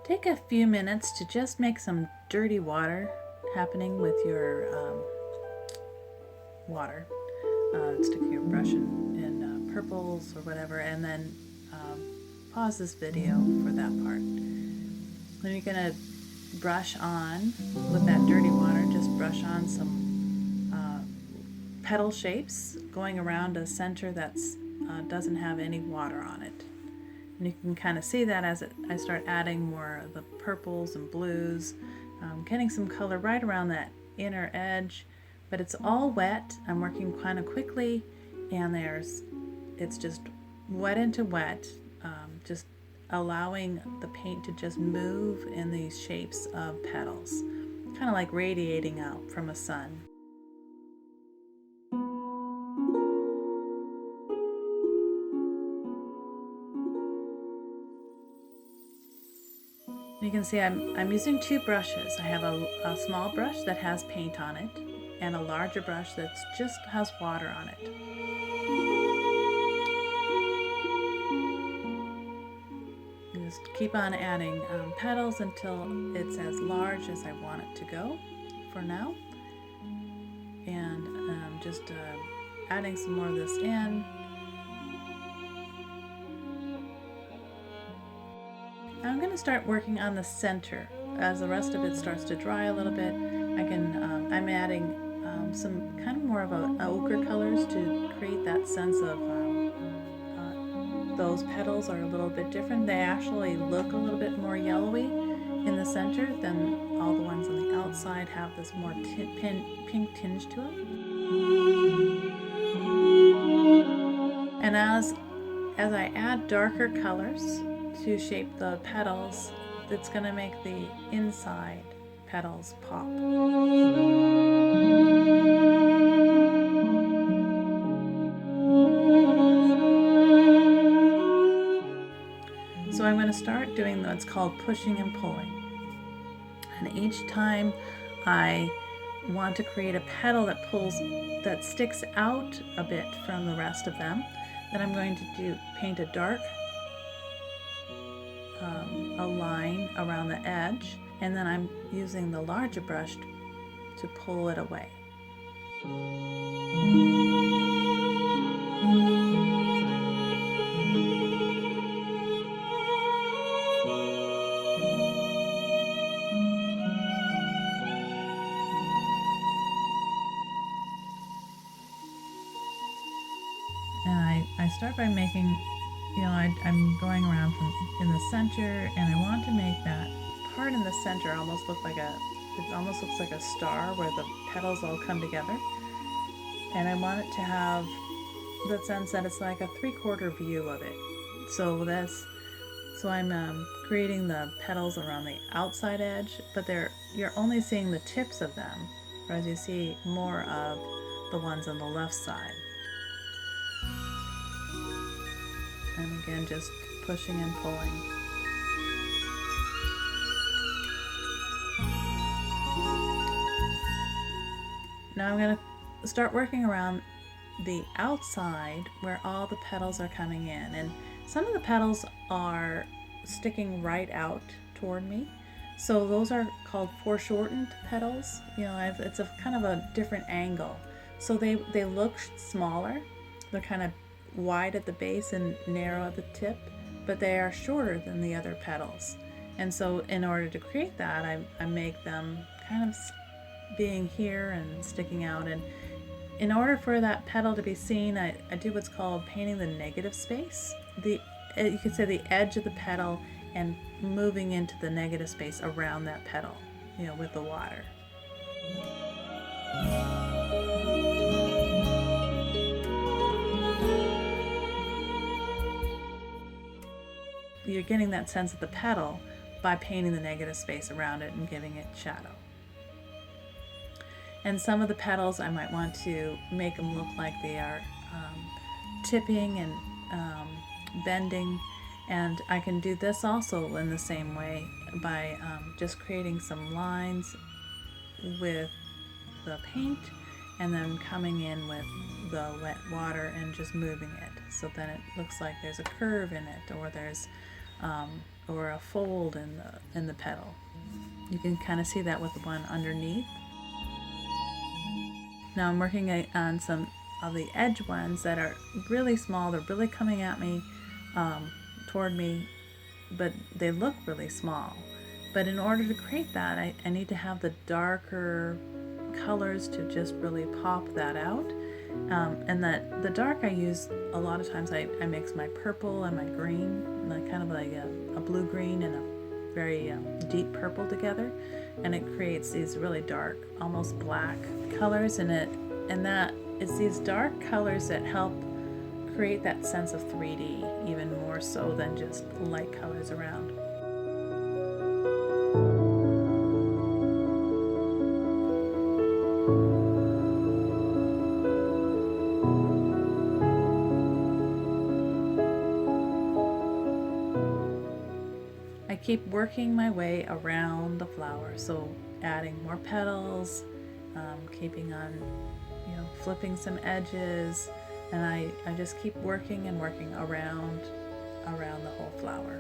Take a few minutes to just make some dirty water happening with your water. Stick your brush in purples or whatever, and then pause this video for that part. Then you're going to brush on with that dirty water, just brush on some petal shapes going around a center that's doesn't have any water on it. And you can kind of see that as I start adding more of the purples and blues, getting some color right around that inner edge, but it's all wet. I'm working kind of quickly, and it's just wet into wet, just allowing the paint to just move in these shapes of petals, kind of like radiating out from a sun. You can see I'm using two brushes. I have a small brush that has paint on it and a larger brush that just has water on it. You just keep on adding petals until it's as large as I want it to go for now. And just adding some more of this in. I'm going to start working on the center. As the rest of it starts to dry a little bit, I'm adding some kind of more of ochre colors to create that sense of those petals are a little bit different. They actually look a little bit more yellowy in the center than all the ones on the outside have this more pink tinge to it. And as I add darker colors to shape the petals, it's going to make the inside petals pop. So I'm going to start doing what's called pushing and pulling. And each time I want to create a petal that sticks out a bit from the rest of them, then I'm going to paint a dark a line around the edge, and then I'm using the larger brush to pull it away. And I start by making, I'm going around in the center, and I want to make that part in the center almost look like it almost looks like a star where the petals all come together. And I want it to have the sense that it's like a 3/4 view of it. So I'm creating the petals around the outside edge, but you're only seeing the tips of them, whereas you see more of the ones on the left side. And again, just pushing and pulling. Now I'm going to start working around the outside where all the petals are coming in. And some of the petals are sticking right out toward me. So those are called foreshortened petals. It's a kind of a different angle. So they look smaller. They're kind of wide at the base and narrow at the tip, but they are shorter than the other petals. And so in order to create that, I make them kind of being here and sticking out. And in order for that petal to be seen, I do what's called painting the negative space. You could say the edge of the petal, and moving into the negative space around that petal, with the water. You're getting that sense of the petal by painting the negative space around it and giving it shadow. And some of the petals I might want to make them look like they are tipping and bending, and I can do this also in the same way by just creating some lines with the paint and then coming in with the wet water and just moving it so then it looks like there's a curve in it, or there's or a fold in the petal. You can kind of see that with the one underneath. Now I'm working on some of the edge ones that are really small. They're really coming at me, toward me, but they look really small. But in order to create that, I need to have the darker colors to just really pop that out. And that the dark I use a lot of times, I mix my purple and my green, kind of like a blue-green and a very deep purple together, and it creates these really dark, almost black colors in it. And that it's these dark colors that help create that sense of 3D even more so than just light colors around. I keep working my way around the flower, so adding more petals, keeping on, flipping some edges, and I just keep working and working around the whole flower.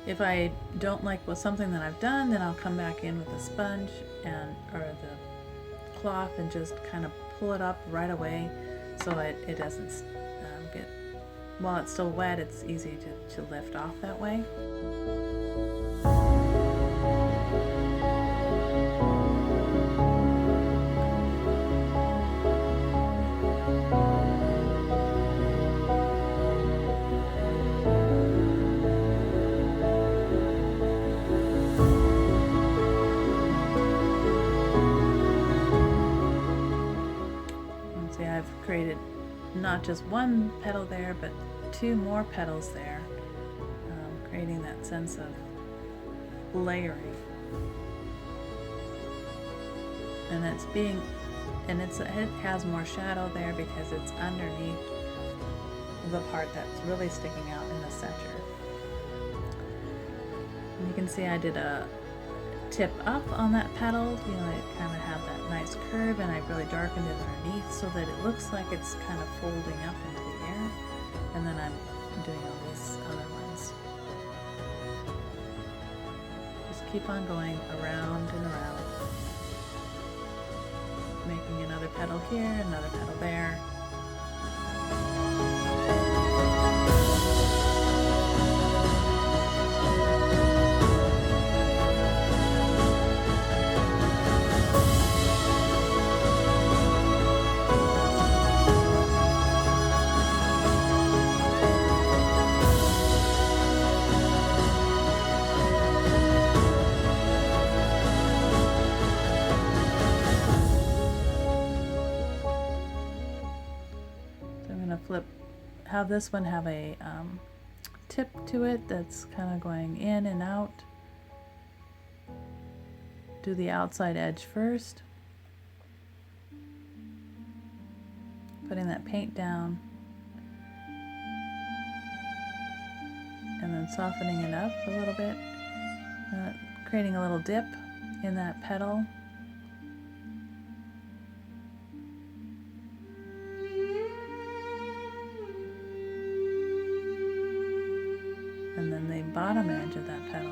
If I don't like something that I've done, then I'll come back in with a sponge or the cloth and just kind of pull it up right away, so it doesn't get, while it's still wet, it's easy to lift off that way. I've created not just one petal there, but 2 more petals there, creating that sense of layering. And it has more shadow there because it's underneath the part that's really sticking out in the center. And you can see I did a tip up on that petal, it kind of had that nice curve, and I really darkened it underneath so that it looks like it's kind of folding up into the air. And then I'm doing all these other ones. Just keep on going around and around, making another petal here, another petal there. Have this one have a tip to it that's kind of going in and out. Do the outside edge first, putting that paint down, and then softening it up a little bit, creating a little dip in that petal. And then the bottom edge of that petal.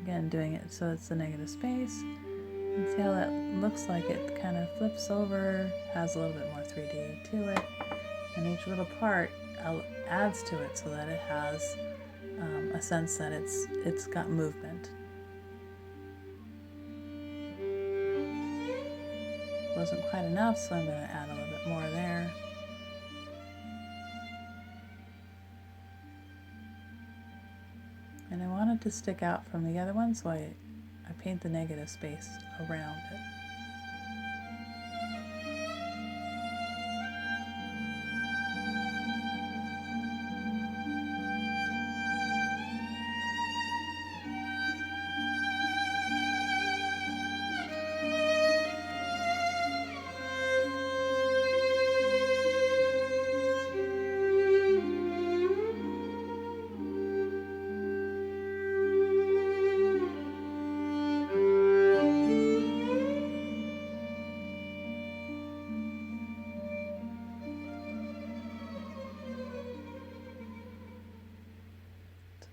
Again, doing it so it's the negative space. And see how that looks like it kind of flips over, has a little bit more 3D to it. And each little part adds to it so that it has a sense that it's got movement. Wasn't quite enough, so I'm going to add a little bit more there. And I want it to stick out from the other one, so I paint the negative space around it.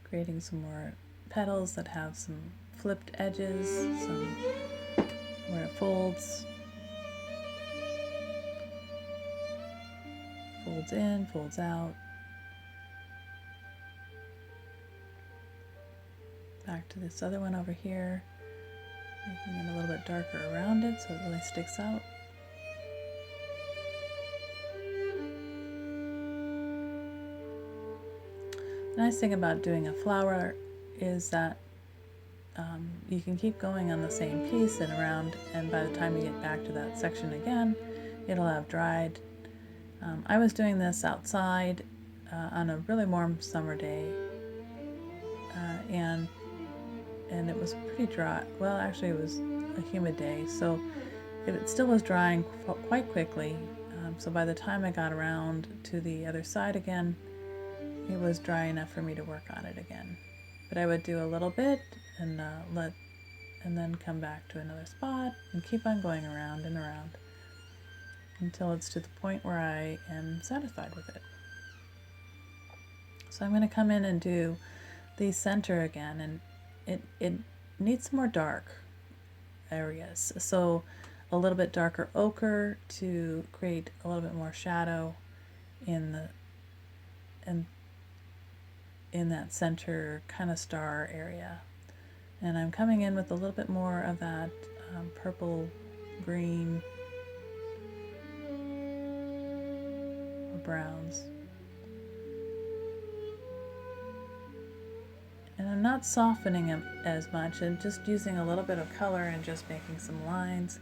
creating some more petals that have some flipped edges, some where it folds in, folds out. Back to this other one over here, making it a little bit darker around it so it really sticks out. The nice thing about doing a flower is that you can keep going on the same piece and around, and by the time you get back to that section again, it'll have dried. I was doing this outside on a really warm summer day, and it was pretty dry. Well, actually it was a humid day, so it still was drying quite quickly. So by the time I got around to the other side again, it was dry enough for me to work on it again. But I would do a little bit and and then come back to another spot and keep on going around and around until it's to the point where I am satisfied with it. So I'm going to come in and do the center again, and it needs some more dark areas. So a little bit darker ochre to create a little bit more shadow in that center kind of star area. And I'm coming in with a little bit more of that purple, green, or browns. And I'm not softening it as much, and just using a little bit of color and just making some lines.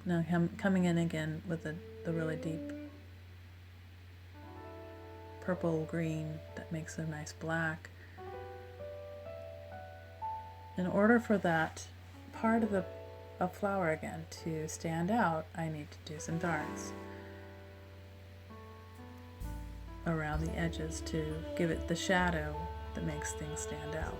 Now I'm coming in again with the really deep purple green that makes a nice black. In order for that part of the flower again to stand out, I need to do some darks around the edges to give it the shadow that makes things stand out.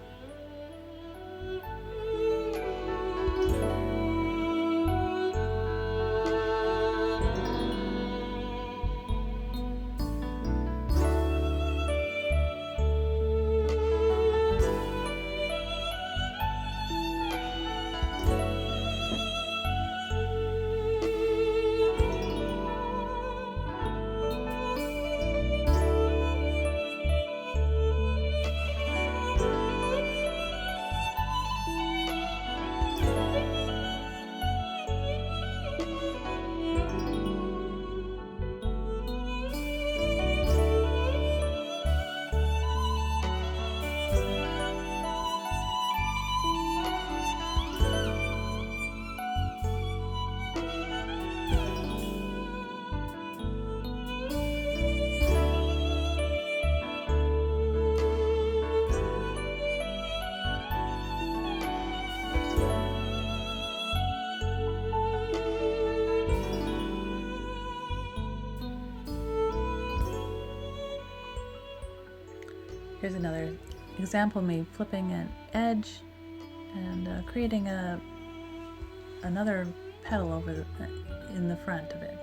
Here's another example of me flipping an edge and creating another petal over in the front of it.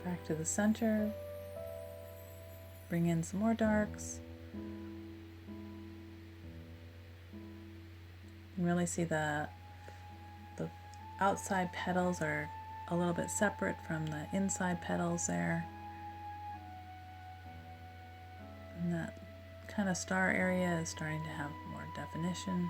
Back to the center, bring in some more darks, and really see the outside petals are a little bit separate from the inside petals there. And that kind of star area is starting to have more definition.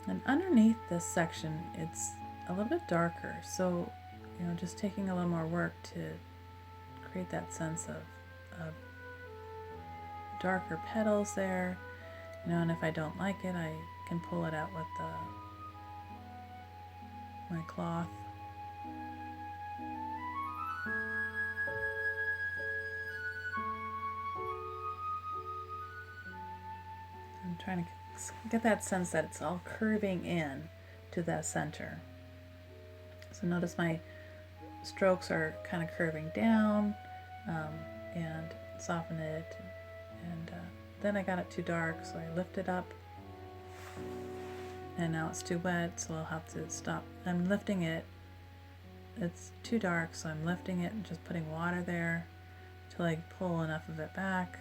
And underneath this section, it's a little bit darker. So, you know, just taking a little more work to create that sense of darker petals there. You know, and if I don't like it, I can pull it out with my cloth. I'm trying to get that sense that it's all curving in to the center. So notice my strokes are kind of curving down, and soften it, and then I got it too dark, so I lift it up, and now it's too wet, so I'll have to stop. I'm lifting it. It's too dark, so I'm lifting it and just putting water there till I pull enough of it back,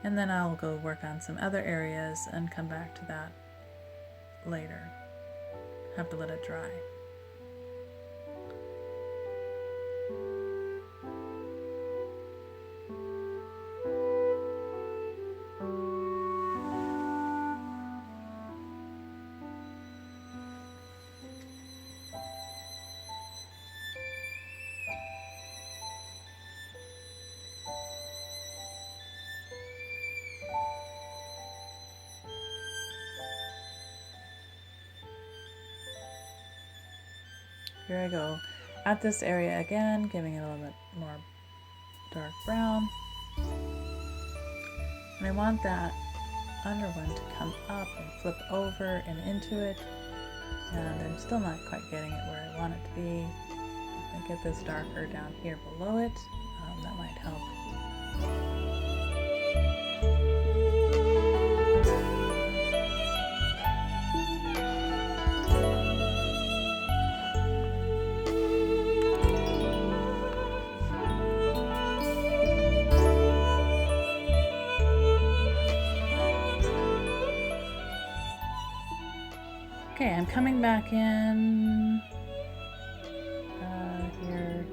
and then I'll go work on some other areas and come back to that later. Have to let it dry. Here I go at this area again, giving it a little bit more dark brown. And I want that under one to come up and flip over and into it. And I'm still not quite getting it where I want it to be. If I get this darker down here below it, that might help. Okay, I'm coming back in here.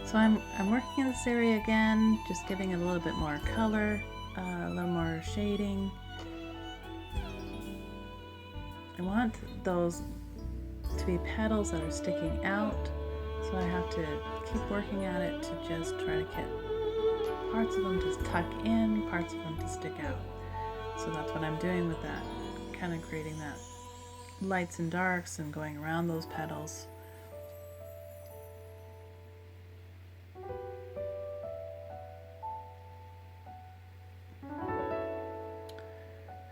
So I'm working in this area again, just giving it a little bit more color, a little more shading. I want those to be petals that are sticking out, so I have to keep working at it to just try to get parts of them to tuck in, parts of them to stick out. So that's what I'm doing with that, kind of creating that lights and darks and going around those petals.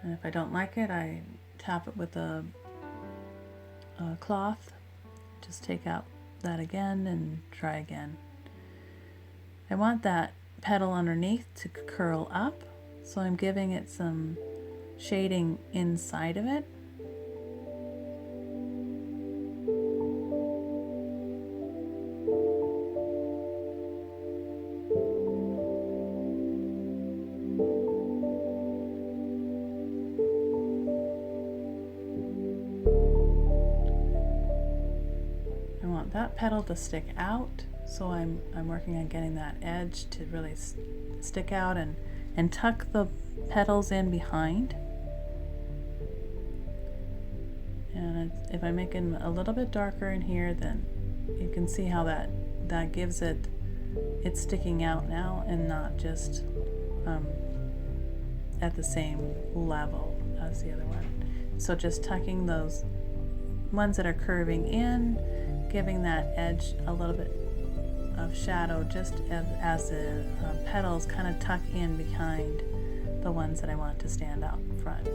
And if I don't like it, I tap it with a cloth, just take out that again and try again. I want that petal underneath to curl up, so I'm giving it some shading inside of it. I want that petal to stick out, so I'm working on getting that edge to really stick out and tuck the petals in behind. And if I make them a little bit darker in here, then you can see how that gives it's sticking out now and not just at the same level as the other one. So just tucking those ones that are curving in, giving that edge a little bit of shadow just as the petals kind of tuck in behind the ones that I want to stand out front.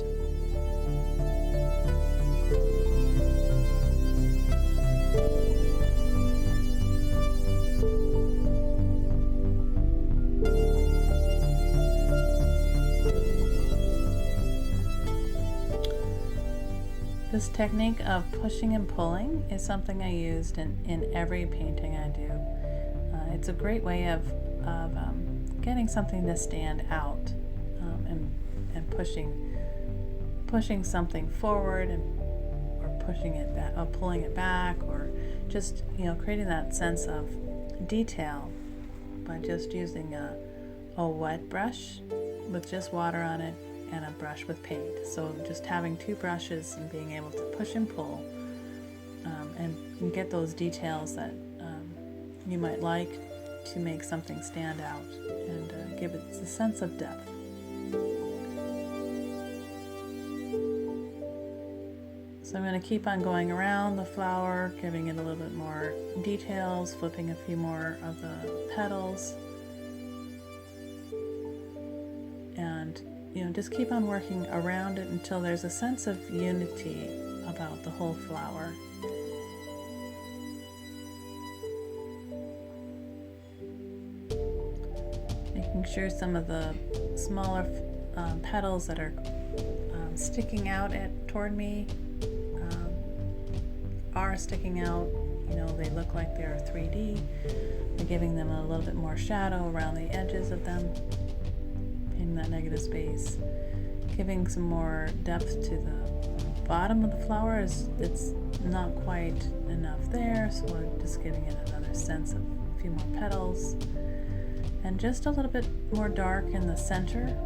This technique of pushing and pulling is something I used in every painting I do. It's a great way of getting something to stand out, and pushing something forward or pushing it back, or pulling it back, or just creating that sense of detail by just using a wet brush with just water on it and a brush with paint. So just having two brushes and being able to push and pull and get those details that you might like to make something stand out and give it a sense of depth. So I'm going to keep on going around the flower, giving it a little bit more details, flipping a few more of the petals, and just keep on working around it until there's a sense of unity about the whole flower. Making sure some of the smaller petals that are sticking out toward me are sticking out. They look like they're 3D. We're giving them a little bit more shadow around the edges of them, painting that negative space, giving some more depth to the bottom of the flower. It's not quite enough there, so we're just giving it another sense of a few more petals, and just a little bit more dark in the center.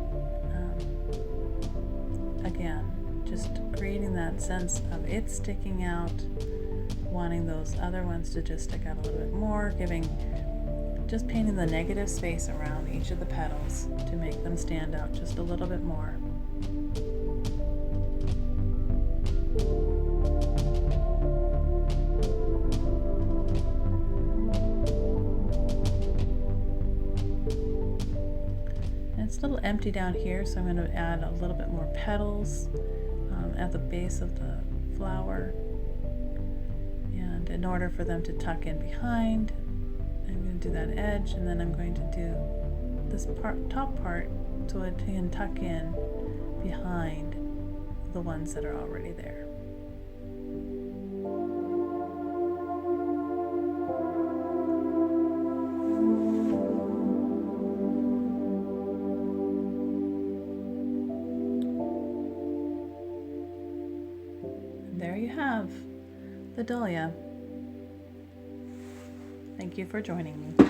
Again, just creating that sense of it sticking out, wanting those other ones to just stick out a little bit more, just painting the negative space around each of the petals to make them stand out just a little bit more. And it's a little empty down here, so I'm going to add a little bit more petals at the base of the flower. And in order for them to tuck in behind, I'm going to do that edge, and then I'm going to do this top part so it can tuck in behind the ones that are already there. And there you have the Dahlia. Thank you for joining me.